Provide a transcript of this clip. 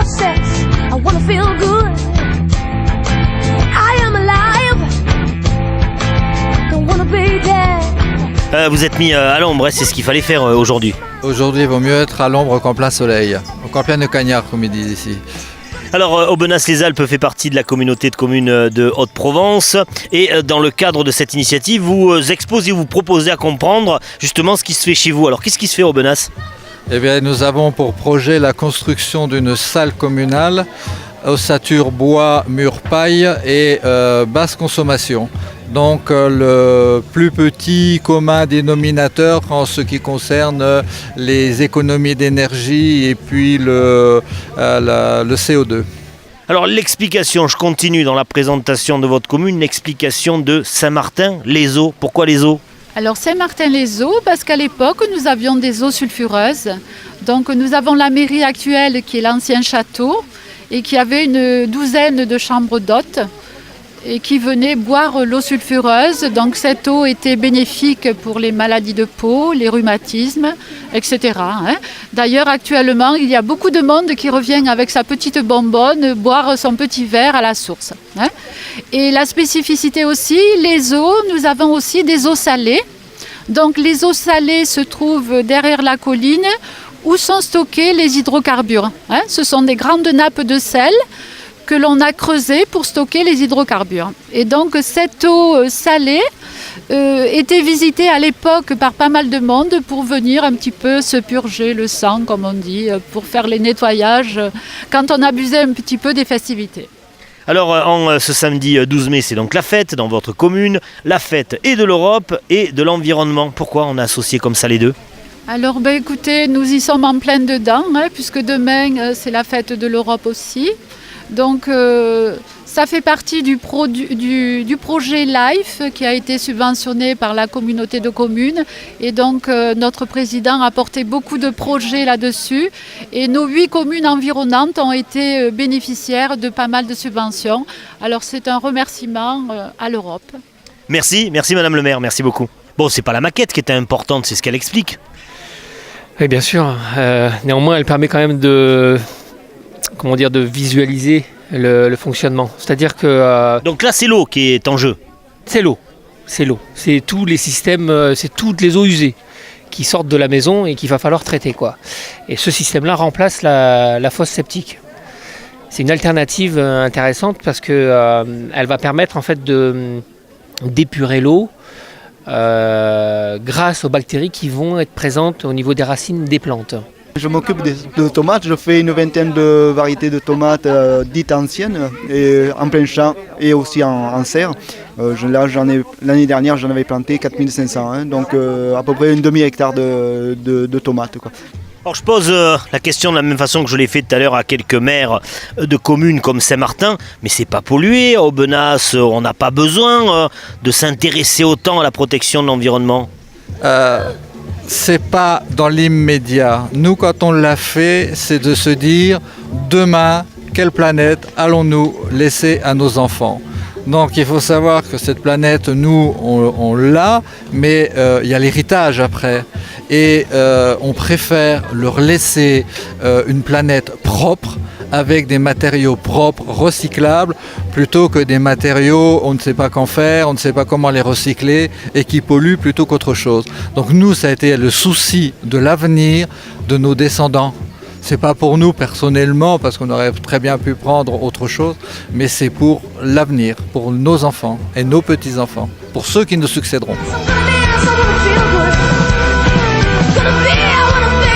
process. I wanna feel good. I am alive. Don't wanna be dead. Vous êtes mis à l'ombre, c'est ce qu'il fallait faire aujourd'hui. Aujourd'hui, il vaut mieux être à l'ombre qu'en plein soleil, qu'en plein cagnard, comme ils disent ici. Alors, Aubenas-les-Alpes fait partie de la communauté de communes de Haute-Provence et dans le cadre de cette initiative, vous exposez, vous proposez à comprendre justement ce qui se fait chez vous. Alors, qu'est-ce qui se fait, Aubenas ? Eh bien, nous avons pour projet la construction d'une salle communale, ossature bois, mur paille et basse consommation. Donc le plus petit commun dénominateur en ce qui concerne les économies d'énergie et puis le CO2. Alors l'explication, je continue dans la présentation de votre commune, l'explication de Saint-Martin-les-Eaux. Pourquoi les eaux ? Alors Saint-Martin-les-Eaux, parce qu'à l'époque nous avions des eaux sulfureuses. Donc nous avons la mairie actuelle qui est l'ancien château et qui avait une douzaine de chambres d'hôtes et qui venaient boire l'eau sulfureuse. Donc cette eau était bénéfique pour les maladies de peau, les rhumatismes, etc. D'ailleurs actuellement il y a beaucoup de monde qui revient avec sa petite bonbonne boire son petit verre à la source. Et la spécificité aussi, les eaux, nous avons aussi des eaux salées. Donc les eaux salées se trouvent derrière la colline où sont stockés les hydrocarbures. Ce sont des grandes nappes de sel que l'on a creusées pour stocker les hydrocarbures. Et donc cette eau salée était visitée à l'époque par pas mal de monde pour venir un petit peu se purger le sang, comme on dit, pour faire les nettoyages quand on abusait un petit peu des festivités. Alors ce samedi 12 mai, c'est donc la fête dans votre commune, la fête et de l'Europe et de l'environnement. Pourquoi on a associé comme ça les deux ? Alors écoutez, nous y sommes en plein dedans, puisque demain c'est la fête de l'Europe aussi. Donc ça fait partie du projet LIFE qui a été subventionné par la communauté de communes. Et donc notre président a porté beaucoup de projets là-dessus. Et nos 8 communes environnantes ont été bénéficiaires de pas mal de subventions. Alors c'est un remerciement à l'Europe. Merci Madame le maire, merci beaucoup. Bon, c'est pas la maquette qui était importante, c'est ce qu'elle explique. Oui, bien sûr. Néanmoins, elle permet quand même de visualiser le fonctionnement. C'est-à-dire que... Donc là, c'est l'eau qui est en jeu. C'est l'eau. C'est tous les systèmes, c'est toutes les eaux usées qui sortent de la maison et qu'il va falloir traiter, quoi. Et ce système-là remplace la fosse septique. C'est une alternative intéressante parce que elle va permettre en fait d'épurer l'eau grâce aux bactéries qui vont être présentes au niveau des racines des plantes. Je m'occupe de tomates, je fais une vingtaine de variétés de tomates dites anciennes, et en plein champ et aussi en serre. L'année dernière, j'en avais planté 4500, donc à peu près une demi-hectare de tomates, quoi. Alors je pose la question de la même façon que je l'ai fait tout à l'heure à quelques maires de communes comme Saint-Martin, mais c'est pas pollué, à Aubenas, on n'a pas besoin de s'intéresser autant à la protection de l'environnement. C'est pas dans l'immédiat. Nous, quand on l'a fait, c'est de se dire demain, quelle planète allons-nous laisser à nos enfants ? Donc il faut savoir que cette planète, nous, on l'a, mais il y a l'héritage après. Et on préfère leur laisser une planète propre, avec des matériaux propres, recyclables, plutôt que des matériaux, on ne sait pas qu'en faire, on ne sait pas comment les recycler et qui polluent plutôt qu'autre chose. Donc nous, ça a été le souci de l'avenir de nos descendants. C'est pas pour nous personnellement, parce qu'on aurait très bien pu prendre autre chose, mais c'est pour l'avenir, pour nos enfants et nos petits-enfants, pour ceux qui nous succéderont. I'm gonna be, I wanna feel good. Gonna be, I wanna feel